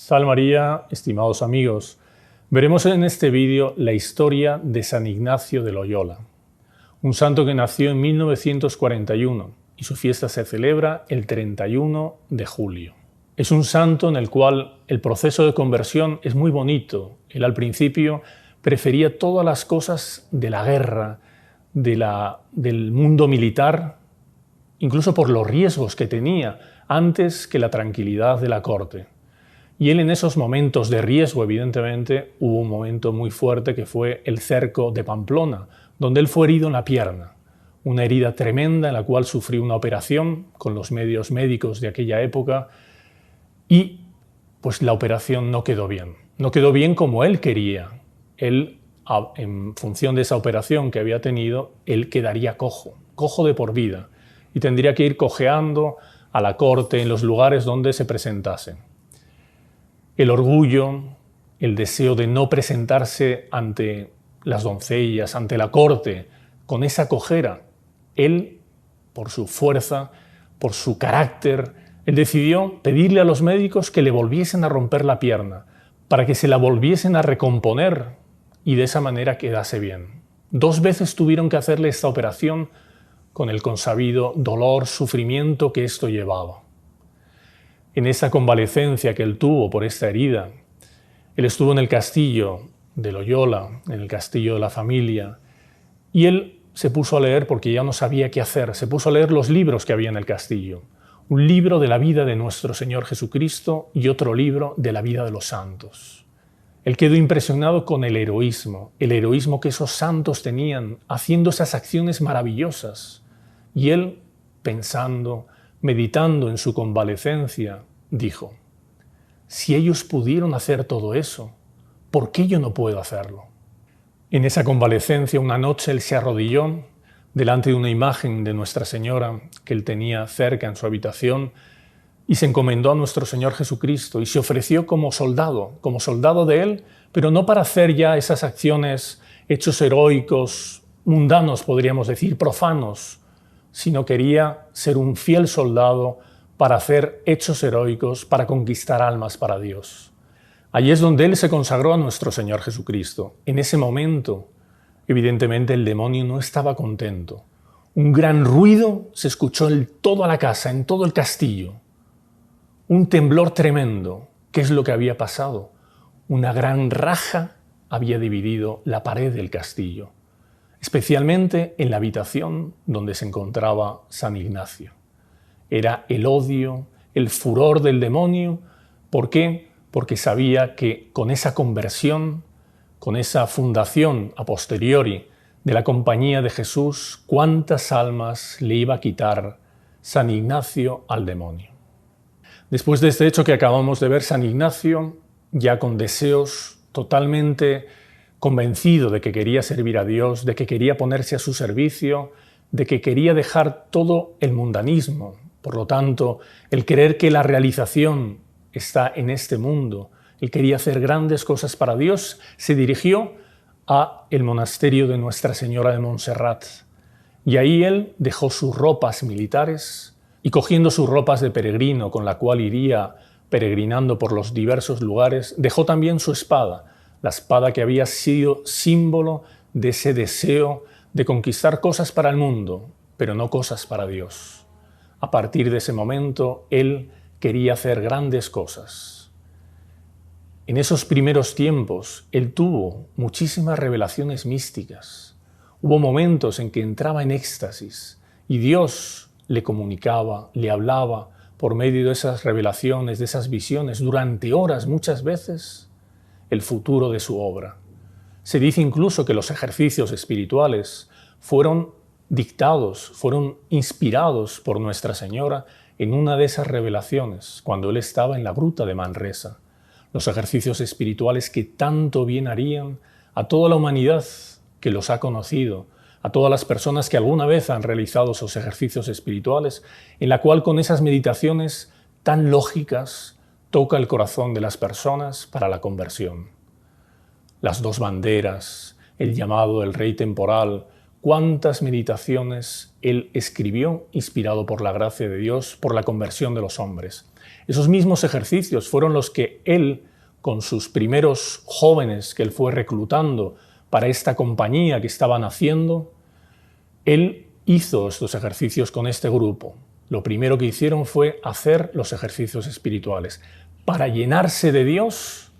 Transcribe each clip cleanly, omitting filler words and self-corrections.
Salve María, estimados amigos. Veremos en este vídeo la historia de San Ignacio de Loyola, un santo que nació en 1941 y su fiesta se celebra el 31 de julio. Es un santo en el cual el proceso de conversión es muy bonito. Él al principio prefería todas las cosas de la guerra, del mundo militar, incluso por los riesgos que tenía, antes que la tranquilidad de la corte. Y él en esos momentos de riesgo, evidentemente, hubo un momento muy fuerte que fue el cerco de Pamplona, donde él fue herido en la pierna. Una herida tremenda en la cual sufrió una operación con los medios médicos de aquella época y pues la operación no quedó bien. No quedó bien como él quería. Él, en función de esa operación que había tenido, él quedaría cojo de por vida y tendría que ir cojeando a la corte en los lugares donde se presentase. El orgullo, el deseo de no presentarse ante las doncellas, ante la corte, con esa cojera, él, por su fuerza, por su carácter, él decidió pedirle a los médicos que le volviesen a romper la pierna, para que se la volviesen a recomponer y de esa manera quedase bien. 2 veces tuvieron que hacerle esta operación con el consabido dolor, sufrimiento que esto llevaba. En esa convalecencia que él tuvo por esta herida, él estuvo en el castillo de Loyola, en el castillo de la familia, y él se puso a leer porque ya no sabía qué hacer, se puso a leer los libros que había en el castillo. Un libro de la vida de nuestro Señor Jesucristo y otro libro de la vida de los santos. Él quedó impresionado con el heroísmo que esos santos tenían, haciendo esas acciones maravillosas. Y él, pensando, meditando en su convalecencia, dijo: si ellos pudieron hacer todo eso, ¿por qué yo no puedo hacerlo? En esa convalecencia, una noche él se arrodilló delante de una imagen de Nuestra Señora que él tenía cerca en su habitación y se encomendó a nuestro Señor Jesucristo y se ofreció como soldado de él, pero no para hacer ya esas acciones, hechos heroicos, mundanos, podríamos decir, profanos, sino quería ser un fiel soldado para hacer hechos heroicos, para conquistar almas para Dios. Allí es donde él se consagró a nuestro Señor Jesucristo. En ese momento, evidentemente, el demonio no estaba contento. Un gran ruido se escuchó en toda la casa, en todo el castillo. Un temblor tremendo. ¿Qué es lo que había pasado? Una gran raja había dividido la pared del castillo, especialmente en la habitación donde se encontraba San Ignacio. Era el odio, el furor del demonio. ¿Por qué? Porque sabía que con esa conversión, con esa fundación a posteriori de la Compañía de Jesús, cuántas almas le iba a quitar San Ignacio al demonio. Después de este hecho que acabamos de ver, San Ignacio, ya con deseos totalmente convencido de que quería servir a Dios, de que quería ponerse a su servicio, de que quería dejar todo el mundanismo. Por lo tanto, el creer que la realización está en este mundo, él quería hacer grandes cosas para Dios, se dirigió a el monasterio de Nuestra Señora de Montserrat. Y ahí él dejó sus ropas militares y cogiendo sus ropas de peregrino con la cual iría peregrinando por los diversos lugares, dejó también su espada, la espada que había sido símbolo de ese deseo de conquistar cosas para el mundo, pero no cosas para Dios. A partir de ese momento, él quería hacer grandes cosas. En esos primeros tiempos, él tuvo muchísimas revelaciones místicas. Hubo momentos en que entraba en éxtasis y Dios le comunicaba, le hablaba por medio de esas revelaciones, de esas visiones, durante horas muchas veces, el futuro de su obra. Se dice incluso que los ejercicios espirituales fueron dictados, fueron inspirados por Nuestra Señora en una de esas revelaciones, cuando él estaba en la gruta de Manresa. Los ejercicios espirituales que tanto bien harían a toda la humanidad que los ha conocido, a todas las personas que alguna vez han realizado esos ejercicios espirituales, en la cual con esas meditaciones tan lógicas toca el corazón de las personas para la conversión. Las 2 banderas, el llamado del Rey temporal, cuántas meditaciones él escribió inspirado por la gracia de Dios, por la conversión de los hombres. Esos mismos ejercicios fueron los que él, con sus primeros jóvenes que él fue reclutando para esta compañía que estaban haciendo, él hizo estos ejercicios con este grupo. Lo primero que hicieron fue hacer los ejercicios espirituales para llenarse de Dios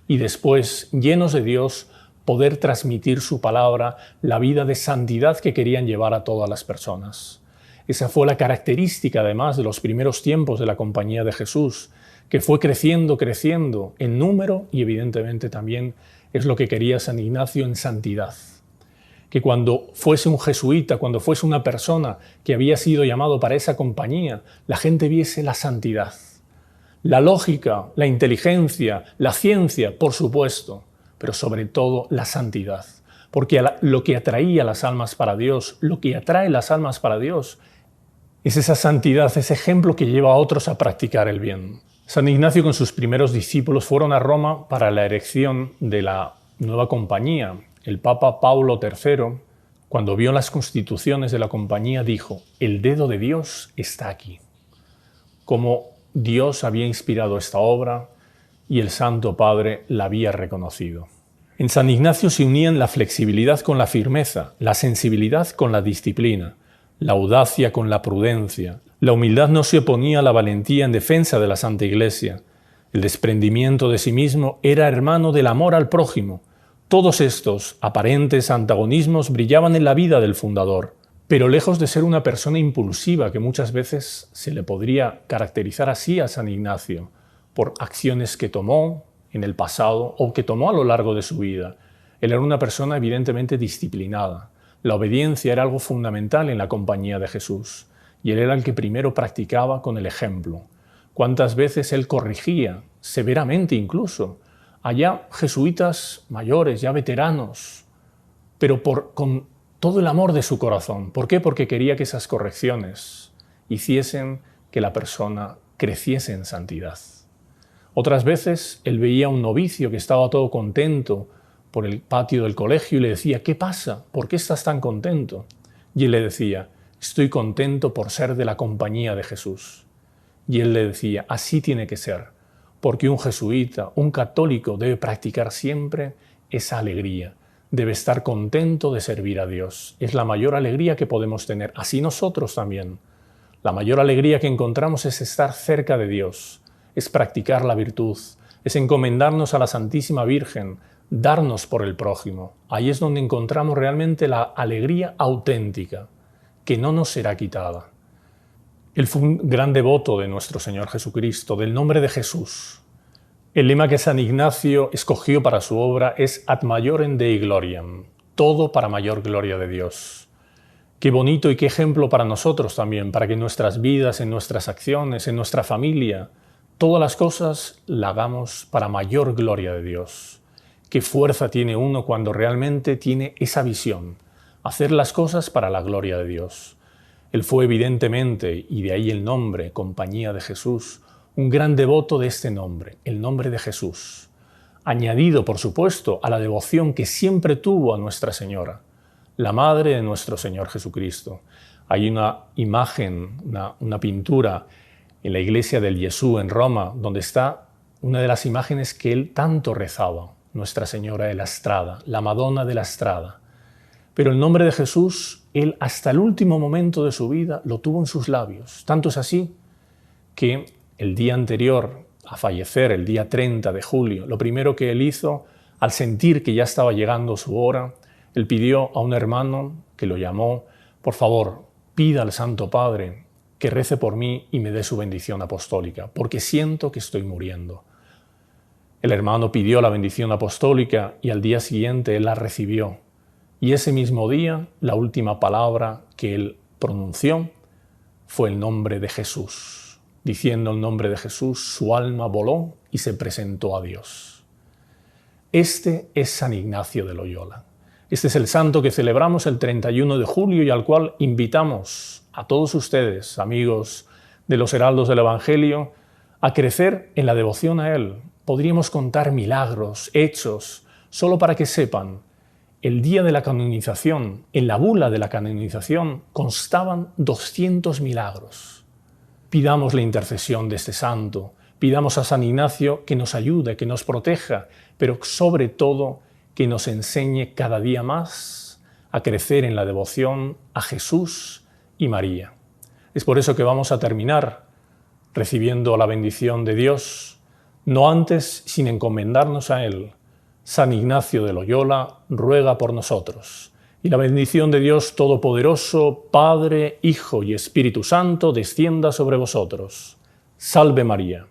y después, llenos de Dios, poder transmitir su palabra, la vida de santidad que querían llevar a todas las personas. Esa fue la característica, además, de los primeros tiempos de la Compañía de Jesús, que fue creciendo en número y, evidentemente, también es lo que quería San Ignacio en santidad. Que cuando fuese un jesuita, cuando fuese una persona que había sido llamado para esa compañía, la gente viese la santidad. La lógica, la inteligencia, la ciencia, por supuesto, pero sobre todo la santidad. Porque lo que atraía las almas para Dios, lo que atrae las almas para Dios, es esa santidad, ese ejemplo que lleva a otros a practicar el bien. San Ignacio con sus primeros discípulos fueron a Roma para la erección de la nueva compañía. El Papa Paulo III, cuando vio las constituciones de la compañía, dijo: el dedo de Dios está aquí. Como Dios había inspirado esta obra y el Santo Padre la había reconocido. En San Ignacio se unían la flexibilidad con la firmeza, la sensibilidad con la disciplina, la audacia con la prudencia. La humildad no se oponía a la valentía en defensa de la Santa Iglesia. El desprendimiento de sí mismo era hermano del amor al prójimo. Todos estos aparentes antagonismos brillaban en la vida del fundador, pero lejos de ser una persona impulsiva, que muchas veces se le podría caracterizar así a San Ignacio, por acciones que tomó en el pasado o que tomó a lo largo de su vida. Él era una persona evidentemente disciplinada. La obediencia era algo fundamental en la compañía de Jesús, y él era el que primero practicaba con el ejemplo. ¿Cuántas veces él corrigía, severamente incluso, allá jesuitas mayores, ya veteranos, pero con todo el amor de su corazón? ¿Por qué? Porque quería que esas correcciones hiciesen que la persona creciese en santidad. Otras veces él veía a un novicio que estaba todo contento por el patio del colegio y le decía: ¿qué pasa? ¿Por qué estás tan contento? Y él le decía: estoy contento por ser de la compañía de Jesús. Y él le decía: así tiene que ser, porque un jesuita, un católico debe practicar siempre esa alegría, debe estar contento de servir a Dios. Es la mayor alegría que podemos tener, así nosotros también. La mayor alegría que encontramos es estar cerca de Dios, es practicar la virtud, es encomendarnos a la Santísima Virgen, darnos por el prójimo. Ahí es donde encontramos realmente la alegría auténtica, que no nos será quitada. Él fue un gran devoto de nuestro Señor Jesucristo, del nombre de Jesús. El lema que San Ignacio escogió para su obra es Ad Maiorem Dei Gloriam, todo para mayor gloria de Dios. Qué bonito y qué ejemplo para nosotros también, para que en nuestras vidas, en nuestras acciones, en nuestra familia, todas las cosas las hagamos para mayor gloria de Dios. Qué fuerza tiene uno cuando realmente tiene esa visión, hacer las cosas para la gloria de Dios. Él fue evidentemente, y de ahí el nombre, Compañía de Jesús, un gran devoto de este nombre, el nombre de Jesús, añadido, por supuesto, a la devoción que siempre tuvo a Nuestra Señora, la Madre de nuestro Señor Jesucristo. Hay una imagen, una pintura en la iglesia del Gesù en Roma, donde está una de las imágenes que él tanto rezaba, Nuestra Señora de la Strada, la Madonna de la Strada. Pero el nombre de Jesús, él hasta el último momento de su vida lo tuvo en sus labios. Tanto es así que el día anterior a fallecer, el día 30 de julio, lo primero que él hizo, al sentir que ya estaba llegando su hora, él pidió a un hermano que lo llamó: por favor, pida al Santo Padre que rece por mí y me dé su bendición apostólica, porque siento que estoy muriendo. El hermano pidió la bendición apostólica y al día siguiente él la recibió. Y ese mismo día, la última palabra que él pronunció fue el nombre de Jesús. Diciendo el nombre de Jesús, su alma voló y se presentó a Dios. Este es San Ignacio de Loyola. Este es el santo que celebramos el 31 de julio y al cual invitamos a todos ustedes, amigos de los Heraldos del Evangelio, a crecer en la devoción a él. Podríamos contar milagros, hechos, solo para que sepan. El día de la canonización, en la bula de la canonización, constaban 200 milagros. Pidamos la intercesión de este santo, pidamos a San Ignacio que nos ayude, que nos proteja, pero sobre todo que nos enseñe cada día más a crecer en la devoción a Jesús y María. Es por eso que vamos a terminar recibiendo la bendición de Dios, no antes sin encomendarnos a Él. San Ignacio de Loyola ruega por nosotros. Y la bendición de Dios Todopoderoso, Padre, Hijo y Espíritu Santo, descienda sobre vosotros. Salve María.